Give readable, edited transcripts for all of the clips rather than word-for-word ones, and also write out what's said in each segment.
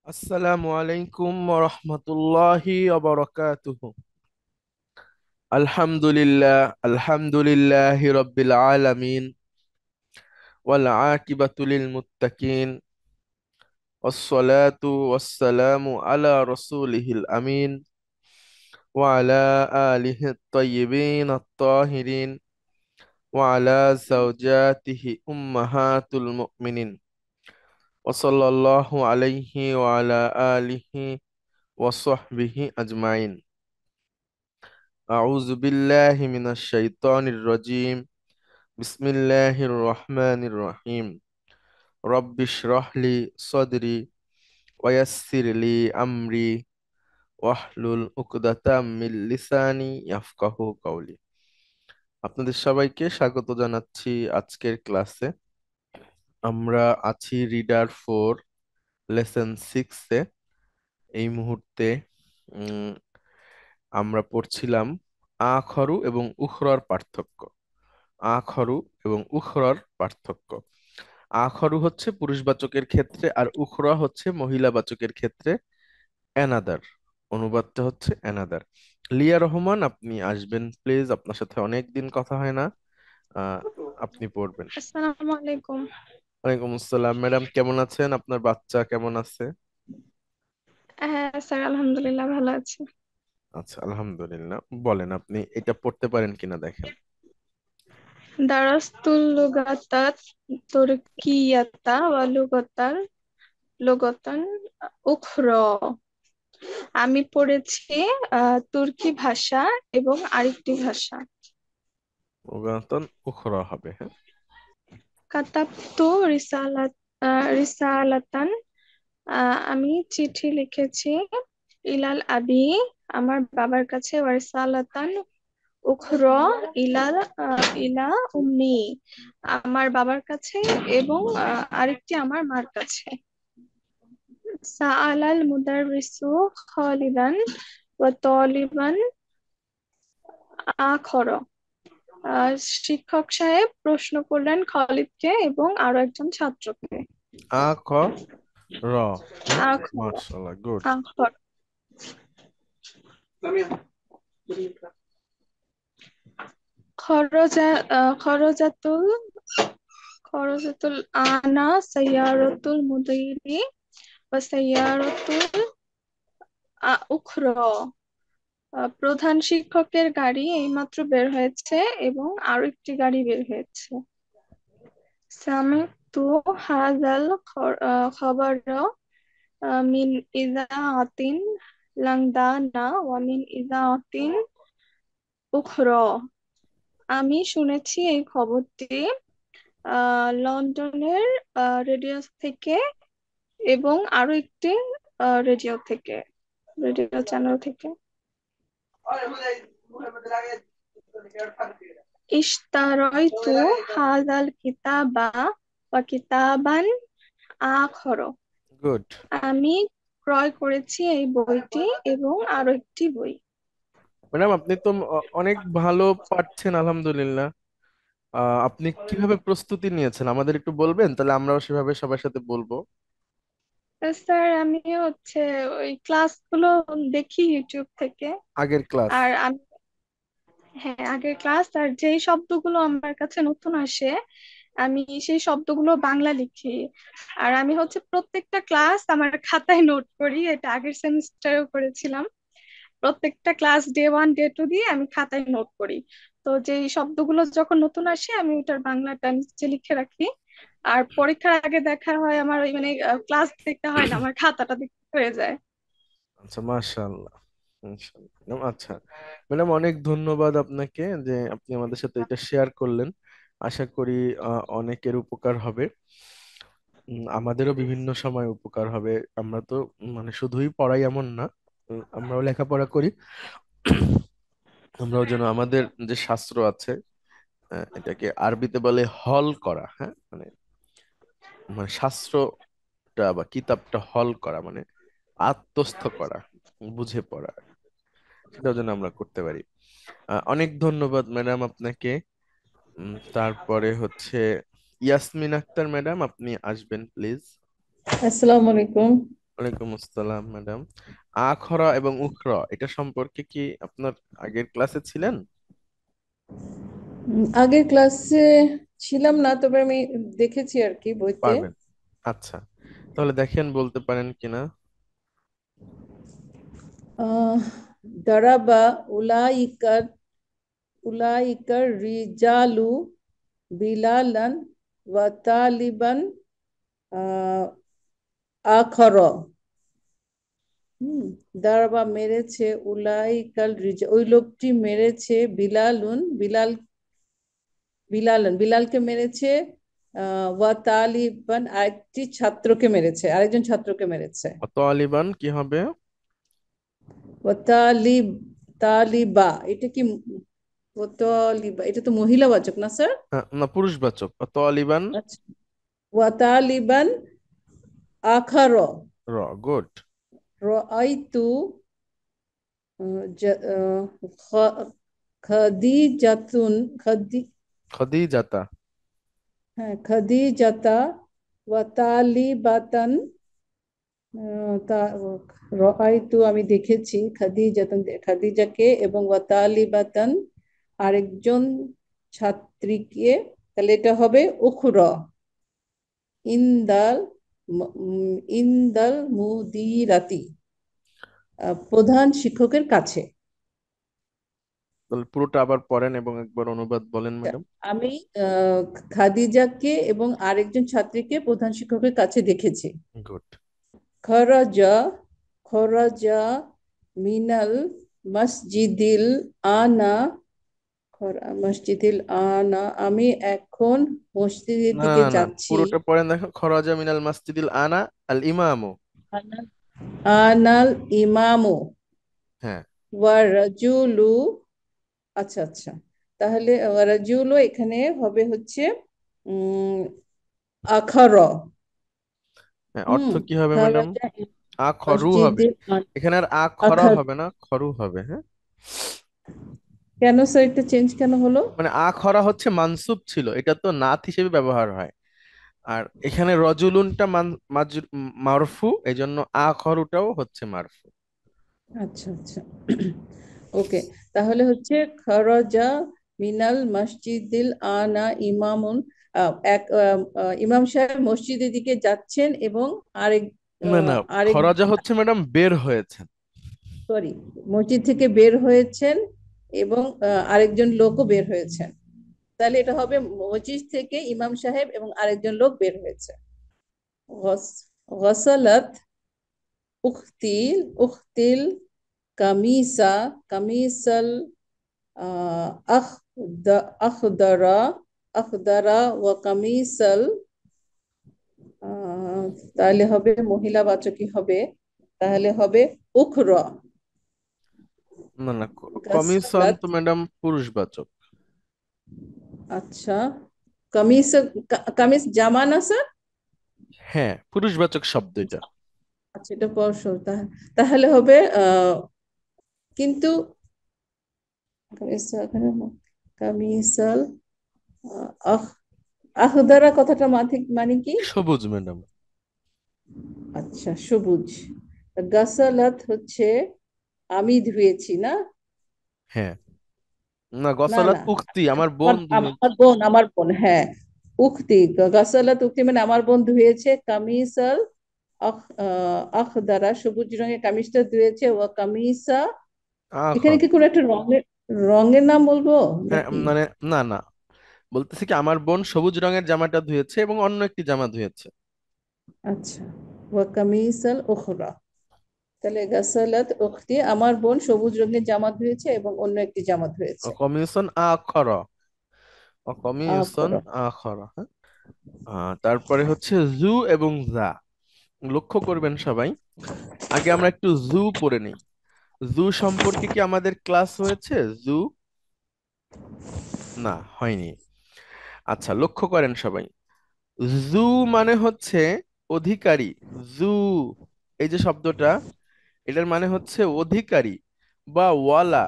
আসসালামু আলাইকুম ওয়া রাহমাতুল্লাহি ওয়া বারাকাতুহু। আলহামদুলিল্লাহি রাব্বিল আলামিন ওয়াল আকিবাতু লিল মুত্তাকিন ওয়াসসালাতু ওয়াসসালামু আলা রাসূলিহিল আমিন ওয়া আলা আলিহি আত-তাইয়্যিবিন আত-তাহিরিন ওয়া আলা যাওজাতিহি উম্মাহাতুল মুমিনিন ওয়া সাল্লাল্লাহু আলাইহি ওয়া আলা আলিহি ওয়া সাহবিহি আজমাইন। أعوذ بالله من الشيطان الرجيم. بسم الله الرحمن الرحيم. رب اشرح لي صدري ويسر لي أمري واحلل عقدة من লিসানি ইয়াফকাহু কাওলি। আপনাদের সবাইকে স্বাগত জানাচ্ছি আজকের ক্লাসে। আমরা আছি রিডার 4 লেসন 6-এ। এই মুহূর্তে উম, আমরা পড়ছিলাম আখরু এবং উখরার পার্থক্য। আখরু এবং উখরার পার্থক্য। আখরু হচ্ছে পুরুষবাচকের ক্ষেত্রে আর উখরা হচ্ছে মহিলাবাচকের ক্ষেত্রে অ্যানাদার। অনুবাদটা হচ্ছে অ্যানাদার। লিয়া রহমান, আপনি আসবেন প্লিজ, আপনার সাথে অনেক দিন কথা হয় না। আহ, আপনি পড়বেন। আসসালামু আলাইকুম। ওয়ালাইকুম আসসালাম। ম্যাডাম কেমন আছেন? আপনার বাচ্চা কেমন আছে? হ্যাঁ স্যার, আলহামদুলিল্লাহ ভালো আছি। আচ্ছা, আলহামদুলিল্লাহ। বলেন আপনি এটা পড়তে পারেন কিনা দেখেন। দারাস্তুল লুগাতাত তুর্কিয়াতা ওয়া লুগাতান উখরা। আমি পড়েছি তুর্কি ভাষা এবং আরেকটি ভাষা। ওগাতন উখরা হবে, হ্যাঁ। কাতাবতু রিসালাতান। আমি চিঠি লিখেছি। ইলাল আবি, আমার বাবার কাছে। ওয়ারিসালাতান উখরা ইলাল ইলা উম্মি, আমার বাবার কাছে। এবং আরেকটি আমার মার কাছে। সাআলাল মুদাররিসু খালিদান ওয়া তালিবান আখর। শিক্ষক সাহেব প্রশ্ন করলেন খালিদকে এবং আরো একজন ছাত্রকে। আ খ র। হুম। আখর মাশাআল্লাহ, গুড। আখর খরজা খরজাতুল খরজাতুল আনা সাইয়ারাতুল মুদিরি ওয়া সাইয়ারাতুল উখরা। প্রধান শিক্ষকের গাড়ি এইমাত্র বের হয়েছে এবং আরো একটি গাড়ি বের হয়েছে। সামি'তু হাযাল খবর মিন ইযাআতিন লাংদানা ওয়া মিন ইযাআতিন উখরা। আমি শুনেছি এই খবরটি লন্ডনের রেডিও থেকে এবং আরো একটি রেডিও থেকে, রেডিও চ্যানেল থেকে। ইশতারাইতু হাযাল কিতাবা ওয়া কিতাবান আখর। গুড। আমি ক্রয় করেছি এই বইটি এবং আরো একটি বই। ম্যাডাম আপনি তো অনেক ভালো পারছেন, আলহামদুলিল্লাহ। আপনি কিভাবে প্রস্তুতি নিয়েছেন আমাদের একটু বলবেন, তাহলে আমরাও সেভাবে সবার সাথে বলবো। স্যার, আমি ওই ক্লাসগুলো দেখি ইউটিউব থেকে। আগের ক্লাস। আর আমি, হ্যাঁ, আগের ক্লাস। আর যেই শব্দগুলো আমার কাছে নতুন আসে আমি সেই শব্দগুলো বাংলা লিখি। আর আমি প্রত্যেকটা ক্লাস আমার খাতায় নোট করি। এটা আগের সেমিস্টারেও করেছিলাম। প্রত্যেকটা ক্লাস ডে 1 ডে 2 দিয়ে আমি খাতায় নোট করি। তো যেই শব্দগুলো যখন নতুন আসে আমি ওটার বাংলাটা নিচে লিখে রাখি। আর পরীক্ষার আগে দেখা হয় আমার ওই ক্লাস দেখতে হয় না, আমার খাতাটা দেখতে হয়ে যায়। আচ্ছা, মাশাআল্লাহ। মাশাআল্লাহ ম্যাডাম। আচ্ছা ম্যাডাম, অনেক ধন্যবাদ আপনাকে যে আপনি আমাদের সাথে এটা শেয়ার করলেন। আশা করি অনেকের উপকার হবে। আমাদেরও বিভিন্ন সময় উপকার হবে। আমরা তো মানে শুধুই পড়াই এমন না, আমরাও লেখাপড়া করি। আমরাও যেন আমাদের যে শাস্ত্র আছে, এটাকে আরবিতে বলে হল করা, হ্যাঁ, মানে মানে শাস্ত্রটা বা কিতাবটা হল করা মানে আত্মস্থ করা, বুঝে পড়া, সেটাও যেন আমরা করতে পারি। অনেক ধন্যবাদ ম্যাডাম আপনাকে। তারপরে ইয়াসমিন আক্তার ম্যাডাম, আপনি আসবেন প্লিজ। আসসালামু আলাইকুম। ওয়ালাইকুম আসসালাম ম্যাডাম। আখরা এবং উখরা এটা সম্পর্কে কি আপনার আগের ক্লাসে ছিলেন? আগের ক্লাসে ছিলাম না, তবে আমি দেখেছি আর কি বইতে। পারবেন? আচ্ছা, তাহলে দেখেন বলতে পারেন কিনা। আহ দারাবা উলাইকার উলাইকার রিজালু বিলালান ওয়া তালিবান আহ আখর। হুম দারাবা মেরেছে, উলাইকাল রিজা ওই লোকটি মেরেছে, বিলালকে মেরেছে, ওয়া তালিবান আরেকটি ছাত্রকে মেরেছে, আরেকজন ছাত্রকে মেরেছে। তালিবান কি হবে? ও তালিবা, এটা কি? ও তালিবা, এটা তো মহিলাবাচক না স্যার? না, পুরুষবাচক। তালিবান। আচ্ছা, ওয়া তালিবান আখার র, গুড। রাআইতু জ- আহ, খ- খাদিজাতুন খাদি খদিজাতা। হ্যাঁ খাদিজাতা ওয়া তালিবাতান। রাআইতু আমি দেখেছি, খাদিজাকে এবং ওয়া তালিবাতান আরেকজন ছাত্রীকে। তাহলে এটা হবে উখরা ইন্দাল ইন্দাল মুদিরাতি, প্রধান শিক্ষকের কাছে। তাহলে পুরোটা আবার পড়েন এবং একবার অনুবাদ বলেন ম্যাডাম। আমি আহ, খাদিজাকে এবং আরেকজন ছাত্রীকে প্রধান শিক্ষকের কাছে দেখেছি। গুড। খরাজা খরাজা মিনাল মসজিদিল আনা মসজিদিল আনা, আমি এখন মসজিদের না দিকে না না, যাচ্ছি। পুরোটা পড়েন, দেখো খরাজা মিনাল মাসজিদিল আনা আল ইমামু। আনাল ইমামু হ্যাঁ। ওয়া রাজুলু। আচ্ছা আচ্ছা, তাহলে রাজুলু এখানে হবে হচ্ছে উম আখার। হ্যাঁ, অর্থ হুম কি হবে ম্যাডাম? খারাজা আ খরু হবে। মসজিদিল এখানে আর আ খরা আখার। হবে না, খরু হবে। হ্যাঁ, কেন স্যার এটা চেঞ্জ কেন হলো? মানে আ খরা হচ্ছে মানসুব ছিল, এটা তো নাত হিসেবে ব্যবহার হয়। আর এখানে রজুলুনটা মারফু, এই জন্য আ খরুটাও হচ্ছে মারফু। আচ্ছা আচ্ছা, ওকে। তাহলে হচ্ছে খরজা মিনাল মসজিদিল আনা ইমামুন, ইমাম সাহেব মসজিদের দিকে যাচ্ছেন এবং আরেক না না, আরেক খরাজা হচ্ছে ম্যাডাম বের হয়েছেন। সরি, মসজিদ থেকে বের হয়েছেন এবং আরেকজন লোকও বের হয়েছেন। তাহলে এটা হবে মসজিদ থেকে ইমাম সাহেব এবং আরেকজন লোক বের হয়েছে। গসালাত উখতিল কামিসা কামিসাল আহ আখদারা আখদারা ওয়া কামিসাল। আহ, তাহলে হবে মহিলা বাচকই হবে, তাহলে হবে উখরা। না না, কমিশন গাসালাত, তো ম্যাডাম পুরুষবাচক। আচ্ছা, কামিজ, কামিজ জামা না স্যার? হ্যাঁ, পুরুষবাচক শব্দ এটা। আচ্ছা এটা পরশু, তাহলে হবে কিন্তু কামিসাল আহ আহদারা কথাটা মানে কি? সবুজ ম্যাডাম। আচ্ছা সবুজ। গাসালাত হচ্ছে আমি ধুয়েছি না? হ্যাঁ, না না গসালাত না, উক্তি, আমার আমার বোন ধুয়েছে। আমার বোন, হ্যাঁ। উক্তি, গাসালাত উক্তি মানে আমার বোন ধুয়েছে, কামিসাল আখদারা সবুজ রঙের কামিজটা ধুয়েছে, ও কামিসা। এখানে আখর। কি কোনো একটা রঙের রঙের নাম বলবো হ্যাঁ, নাকি? মানে না না, বলতেছি কি আমার বোন সবুজ রঙের জামাটা ধুয়েছে এবং অন্য একটি জামা ধুয়েছে। আচ্ছা, ওয়া কামিসাল উখরা। তাহলে গাসালাত উখতি, আমার বোন সবুজ রঙের জামা ধুয়েছে এবং অন্য একটি জামা ধুয়েছে। কমিশন আখর। কমিশন আখরা। আখর। হ্যাঁ। তারপরে হচ্ছে জু এবং জা। লক্ষ্য করবেন সবাই, আগে আমরা একটু জু পড়ে নিই। জু সম্পর্কে কি আমাদের ক্লাস হয়েছে? জু, না হয়নি। আচ্ছা, লক্ষ্য করেন সবাই, জু মানে হচ্ছে অধিকারী। জু, এই যে শব্দটা, এটার মানে হচ্ছে অধিকারী বা ওয়ালা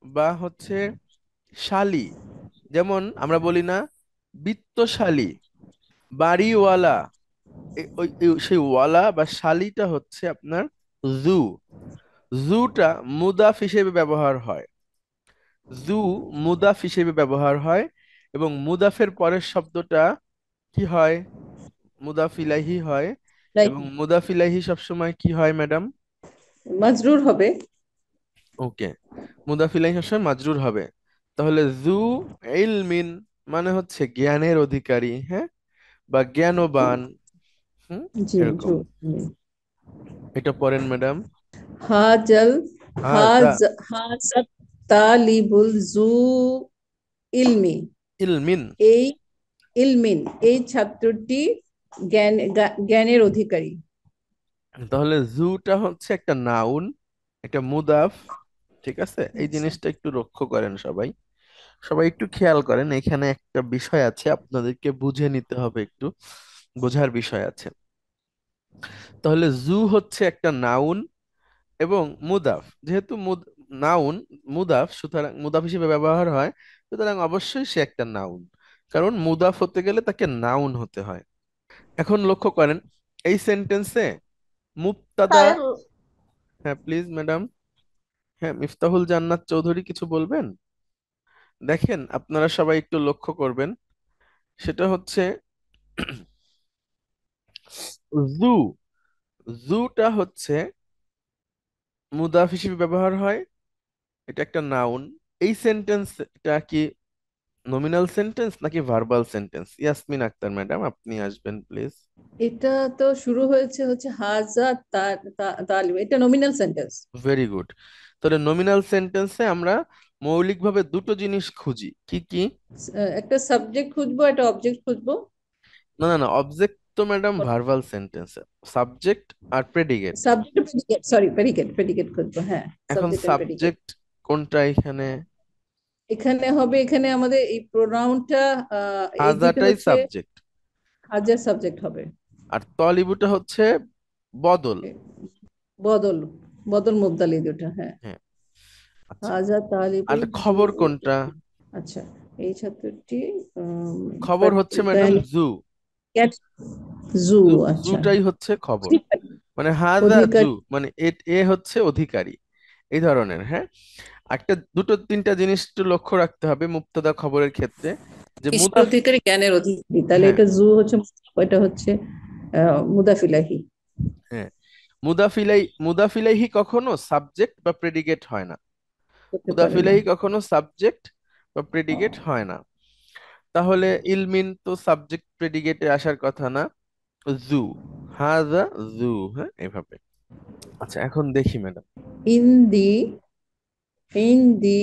বা হচ্ছে শালী। যেমন আমরা বলি না বিত্তশালী, বাড়িওয়ালা, সেই ওয়ালা বা শালিটা হচ্ছে আপনার জু। জুটা মুদাফ হিসেবে ব্যবহার হয়। জু মুদাফ হিসেবে ব্যবহার হয়, এবং মুদাফের পরের শব্দটা কি হয়? মুদাফ ইলাইহি হয়। লাইক এবং মুদাফ ইলাইহি সবসময় কি হয় ম্যাডাম? মাজরুর হবে। ওকে, মুদাফ ইলাইহি সবসময় মাজরুর হবে। তাহলে জু ইলমিন মানে হচ্ছে জ্ঞানের অধিকারী, হ্যাঁ, বা জ্ঞানবান। হুম, জি এরকম। জু। এটা পড়েন ম্যাডাম। হাজাল হাজা হাজাত তালিবুল জু ইলমি। ইলমিন। এই ইলমিন, এই ছাত্রটি জ্ঞানের অধিকারী। তাহলে জুটা হচ্ছে একটা নাউন, একটা মুদাফ। ঠিক আছে, এই আচ্ছা, জিনিসটা একটু লক্ষ্য করেন সবাই। সবাই একটু খেয়াল করেন, এখানে একটা বিষয় আছে, আপনাদেরকে বুঝে নিতে হবে, একটু বোঝার বিষয় আছে। তাহলে জু হচ্ছে একটা নাউন এবং মুদাফ, যেহেতু নাউন মুদাফ, সুতরাং মুদাফ হিসেবে ব্যবহার হয়, সুতরাং অবশ্যই সে একটা নাউন, কারণ মুদাফ হতে গেলে তাকে নাউন হতে হয়। এখন লক্ষ্য করেন এই সেন্টেন্সে মুবতাদা। স্যার, হ্যাঁ প্লিজ ম্যাডাম। হ্যাঁ, মিফতাহুল জান্নাত চৌধুরী কিছু বলবেন? দেখেন আপনারা সবাই একটু লক্ষ্য করবেন, সেটা হচ্ছে জু। জুটা হচ্ছে মুদাফ হিসেবে ব্যবহার হয়, এটা একটা নাউন। এই সেন্টেন্সটা কি নমিনাল সেন্টেন্স নাকি verbal sentence? Yasmin Akter madam, আপনি আসবেন প্লিজ। এটা তো শুরু হয়েছে হচ্ছে তালিব, এটা নমিনাল সেন্টেন্স। Very good. তাহলে নমিনাল সেন্টেন্সে আমরা মৌলিকভাবে দুটো জিনিস খুঁজি, কি কি? একটা সাবজেক্ট খুঁজবো, একটা অবজেক্ট খুঁজবো। না না না, অবজেক্ট তো ম্যাডাম ভার্বাল সেন্টেন্সে, সাবজেক্ট আর predicate. Subject, sorry, predicate, predicate খুঁজবো, হ্যাঁ। এখন সাবজেক্ট এন্ড প্রেডিকেট সাবজেক্ট কোনটা এখানে? এখানে হবে, এখানে আমাদের এই প্রোনাউনটা এই দুইটা হাজাটাই হচ্ছে সাবজেক্ট, হাজার সাবজেক্ট হবে। আর তলিবুটা হচ্ছে বদল। এ, বদল, বদল মুবদাল, এই দুটো, হ্যাঁ। হ্যাঁ, আচ্ছা। হাজা আর তালিবুল জু খবর কোনটা? আচ্ছা, এই ছাত্রটি খবর হচ্ছে ম্যাডাম জু। জু। জু, আচ্ছা, জুটাই হচ্ছে খবর। অধিকারী, মানে হাজা জু অধিকারী। মানে এ হচ্ছে অধিকারী, এই ধরনের। হ্যাঁ, একটা দুটো তিনটা জিনিস একটু লক্ষ্য রাখতে হবে মুবতাদা খবরের ক্ষেত্রে, যে কিসের মুদাফ। অধিকারী? জ্ঞানের অধিকারী। তাহলে হ্যাঁ এটা জু হচ্ছে, এটা হচ্ছে মুদাফিলাহি হ্যাঁ, মুদাফিলাইহি কখনো সাবজেক্ট বা প্রেডিকেট হয় না। করতে পারে না। মুদাফিলাইহি কখনো সাবজেক্ট বা প্রেডিকেট হয় না। তাহলে ইলমিন তো সাবজেক্ট প্রেডিকেটে আসার কথা না। জু, হাজা জু, হ্যাঁ এভাবে। আচ্ছা, এখন দেখি madam. In the in the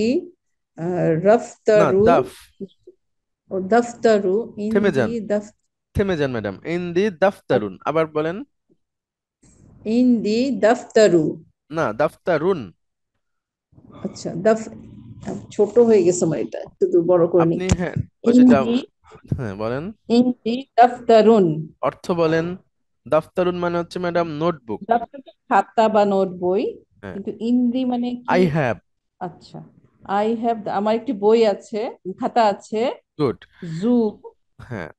না, রফতারু দাফ। ও দফতারু, ইন থেমে দি যান, থেমে যান ম্যাডাম। ইন দি দাফতারুন, আবার বলেন। ইন দি দফতারু। না, দাফতারুন। আচ্ছা, ছোট হয়ে গেছে আমার, এটা একটু বড় করে নি। আপনি হ্যাঁ, ওই যে ইন দি হ্যাঁ বলেন, ইন দি দফতারুন। অর্থ বলেন। দাফতারুন মানে হচ্ছে ম্যাডাম নোটবুক। দফতর তো খাতা বা নোট বই, হ্যাঁ, কিন্তু ইন দি মানে কি? I have. আচ্ছা, আই হ্যাভ, আমার একটি বই আছে, খাতা আছে। গুড। জু, হ্যাঁ।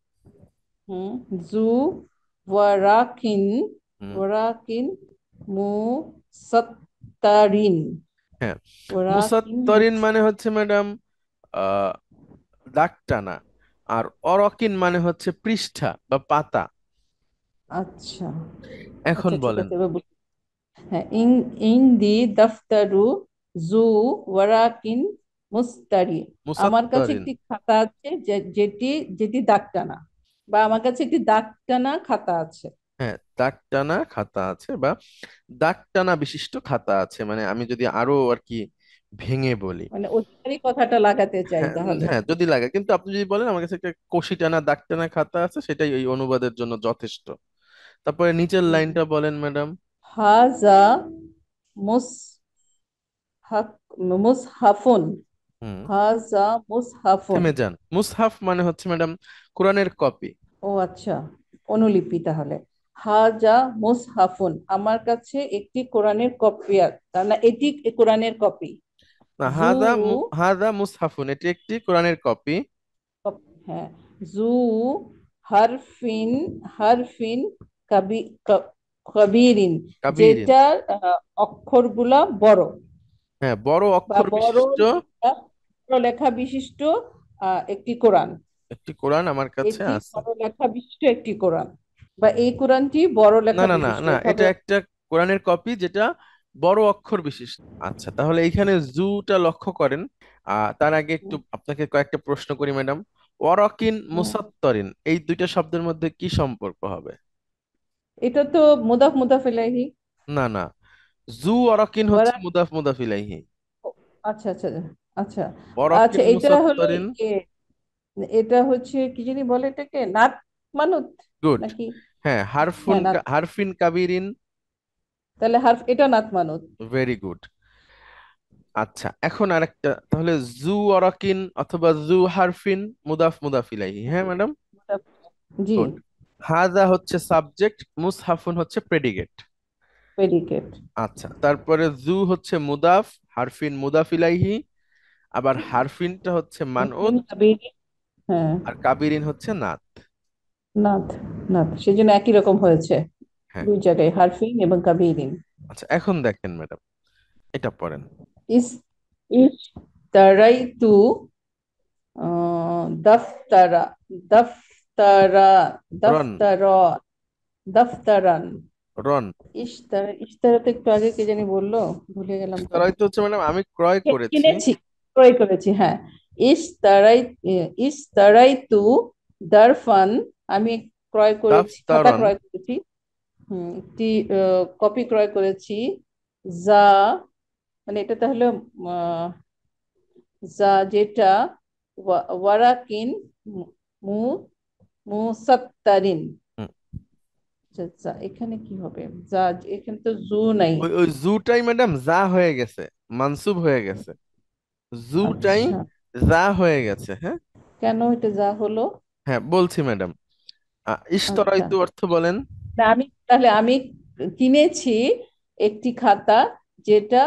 হুম, জু ওয়ারাকিন, হুম, ওয়ারাকিন মুসাত্তারিন, হ্যাঁ। ওয়ারাকিন মুসাত্তরিন মানে হচ্ছে ম্যাডাম আহ দাগ টানা, আর অরকিন মানে হচ্ছে পৃষ্ঠা বা পাতা। আচ্ছা, এখন আচ্ছা, ঠিক বলেন। আছে, এবার হ্যাঁ। ইন ইন দি দফতারু জু ওয়ারাকিন মুস্তারি। আমার কাছে মুসাত্তরিন। একটি খাতা আছে, যেটি যেটি দাগ টানা, বা আমার কাছে একটি দাগ টানা খাতা আছে। হ্যাঁ, দাগ টানা খাতা আছে, বা দাগ টানা বিশিষ্ট খাতা আছে, মানে আমি যদি আরো আর কি ভেঙে বলি। মানে অধিকারী কথাটা লাগাতে চাই হ্যাঁ তাহলে। হ্যাঁ, যদি লাগে, কিন্তু আপনি যদি বলেন আমার কাছে একটা কষি টানা দাগ টানা খাতা আছে, সেটাই ওই অনুবাদের জন্য যথেষ্ট। তারপরে নিচের হুম। লাইনটা বলেন ম্যাডাম। হাজা মুসহাক মুসহাফুন। হুম, হাজা মুসহাফুন। থেমে যান। মুসহাফ মানে হচ্ছে ম্যাডাম কোরআনের কপি। ও আচ্ছা, অনুলিপি তাহলে। হাজা মুসহাফুন, আমার কাছে একটি কোরআনের কপি আছে, না এটি কোরআনের কপি। না, জু, হাদা মুসহাফুন, এটি একটি কোরআনের কপি। হ্যাঁ। জু হারফিন, হারফিন কাবি কা- কাবীরিন, কাবিরিন। যেটার অক্ষরগুলা বড়, হ্যাঁ, বড় বা অক্ষর বড় বিশিষ্ট লেখা, বড় লেখা বিশিষ্ট একটি কোরআন। একটি কোরআন আমার কাছে এটি আছে। বড় লেখা বিশিষ্ট একটি কোরআন, বা এই কোরআনটি বড় না লেখা না না বিশিষ্ট, না, এভাবে। এটা একটা কোরআনের কপি যেটা বড় অক্ষর বিশিষ্ট। আচ্ছা, তাহলে এইখানে জুটা লক্ষ্য করেন। তার আগে একটু হুম, আপনাকে কয়েকটা প্রশ্ন করি ম্যাডাম। ওয়ারাকিন হুম। মুসাত্তরিন, এই দুইটা শব্দের মধ্যে কি সম্পর্ক হবে? এটা তো মুদাফ মুদাফ ইলাইহি। না না, জু ওয়ারাকিন হচ্ছে ওরা, মুদাফ মুদাফ ইলাইহি। আচ্ছা আচ্ছা আচ্ছা। আচ্ছা, ওয়ারাকিন এটা হলো মুসাত্তরিন। ইয়ে, এটা হচ্ছে কি জানি বলে এটাকে, নাত মানত গুড। নাকি? হ্যাঁ, হ্যাঁ, নাত। হারফিন কাবিরিন। তাহলে হারফ, এটা নাত মানত। Very good. আচ্ছা, এখন আরেকটা তাহলে, জু ওয়ারাকিন অথবা জু হারফিন মুদাফ মুদাফ ইলাইহি। হ্যাঁ ম্যাডাম। জি। গুড। হাজা হচ্ছে সাবজেক্ট, মুসহাফুন হচ্ছে প্রেডিকেট। প্রেডিকেট। আচ্ছা, তারপরে জু হচ্ছে মুদাফ, হারফিন মুদাফ ইলাইহি, আবার হারফিনটা হচ্ছে মানউত, হ্যাঁ, আর কাবিরিন হচ্ছে নাত। নাত। নাত, সেজন্য একই রকম হয়েছে হ্যাঁ। দুই জায়গায়, হারফিন এবং কাবিরিন। আচ্ছা, এখন দেখেন ম্যাডাম, এটা পড়েন। ইস ইস তারাই তু দফতারা, দফতারা, রন। দফতার, দফতারান। রন। ইশতারা, ইশতারা তো একটু আগে কে জানি বললো, ভুলে গেলাম তো। তারাই তো হচ্ছে ম্যাডাম আমি ক্রয় করেছি। কিনেছি, ক্রয় করেছি, হ্যাঁ। ইশতারাই, ইশতারাই তু দারফান, আমি ক্রয় করেছি, খাতা দাফতারন। ক্রয় করেছি। একটি কপি ক্রয় করেছি। যা, মানে এটা তাহলে আহ, যা, যেটা ওয়ারাকিন মু মুসাত্তারিন। হুম, আচ্ছা আচ্ছা, এখানে কি হবে? যা, এখানে তো জু নাই। ওই ওই জুটাই ম্যাডাম যা হয়ে গেছে, মানসুব হয়ে গেছে। জুটাই আচ্ছা, যা হয়ে গেছে। হ্যাঁ। কেন এটা যা হলো? হ্যাঁ, বলছি ম্যাডাম। আচ্ছা, ইশতারাইতু অর্থ বলেন। না, আমি তাহলে আমি কিনেছি একটি খাতা, যেটা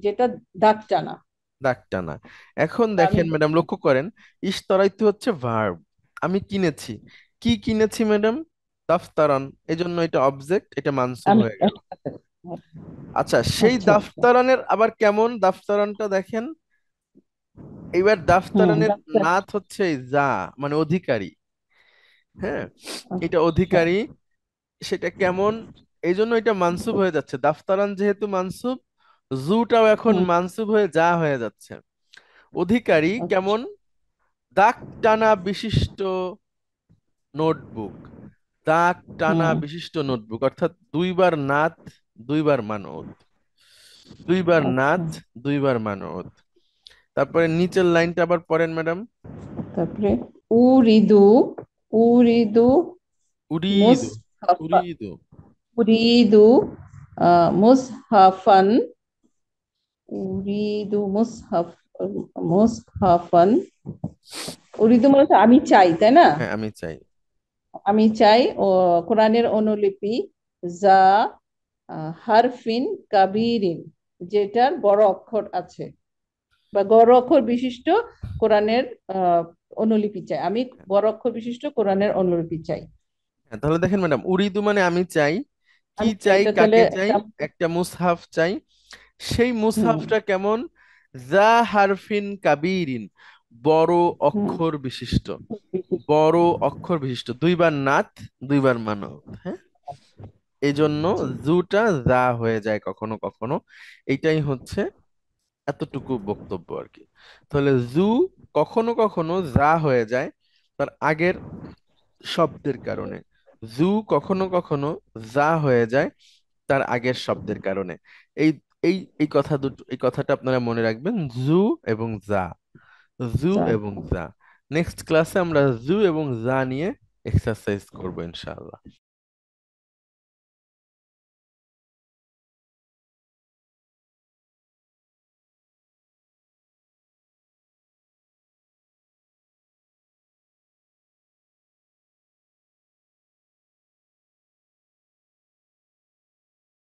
যেটা দাগ টানা। দাগটা না। এখন আমি, দেখেন ম্যাডাম, লক্ষ্য করেন, ইশতারাইতু হচ্ছে ভার্ব। আমি কিনেছি। কি কিনেছি ম্যাডাম? দাফতারান। এই জন্য এটা অবজেক্ট, এটা মানসুব আমি হয়ে গেল। আচ্ছা, সেই আচ্ছা আচ্ছা। দাফতারানের আবার কেমন দাফতারানটা দেখেন। এইবার দাফতারানের ডাক্তার। নাত হচ্ছে এই যা, মানে অধিকারী। হ্যাঁ, এটা আচ্ছা। অধিকারী। সেটা কেমন? এই জন্য এটা মানসুব হয়ে যাচ্ছে, দাফতারান যেহেতু মানসুব, জুটাও এখন হুম। মানসুব হয়ে যা হয়ে যাচ্ছে। অধিকারী আচ্ছা। কেমন? দাগ টানা বিশিষ্ট নোটবুক। দাগ টানা হুম। বিশিষ্ট নোটবুক, অর্থাৎ দুইবার নাত, দুইবার মানত। দুইবার আচ্ছা, নাত, দুইবার মানত। তারপরে নিচের লাইনটা আবার পড়েন ম্যাডাম। তারপরে উরিদু, উরিদু উরিদু। মুসহাফা, উরিদু। উরিদু মুসহাফান, উরিদু মুসহাফ, মুসহাফান। উরিদু মানে তো আমি চাই, তাই না? হ্যাঁ, আমি চাই। আমি চাই ও কোরআনের অনুলিপি, যা হারফিন কাবিরিন, যেটার বড় অক্ষর আছে, বা বড় অক্ষর বিশিষ্ট কোরআনের আহ, অনুলিপি চাই। আমি বড় অক্ষর বিশিষ্ট কোরআনের অনুলিপি চাই। হ্যাঁ, তাহলে দেখেন ম্যাডাম, উরিদু মানে আমি চাই। কি আমি চাই, এটা তাহলে কাকে চাই? একটা, একটা মুসহাফ চাই। সেই হুম মুসহাফটা কেমন? যা হারফিন কাবিরিন, বড় হুম, অক্ষর বিশিষ্ট। বিশিষ্ট। বড় অক্ষর বিশিষ্ট, দুইবার নাত, দুইবার মানত। হ্যাঁ, এই জন্য জি। জুটা যা হয়ে যায় কখনো কখনো। এইটাই হচ্ছে এতটুকু বক্তব্য আর কি। তাহলে জু কখনো কখনো যা হয়ে যায় তার আগের শব্দের কারণে। জু কখনো কখনো যা হয়ে যায় তার আগের শব্দের কারণে। এই এই এই কথা দুটো, এই কথাটা আপনারা মনে রাখবেন, জু এবং যা। জু যা। এবং যা। নেক্সট ক্লাসে আমরা জু এবং যা নিয়ে এক্সারসাইজ করবো ইনশাআল্লাহ।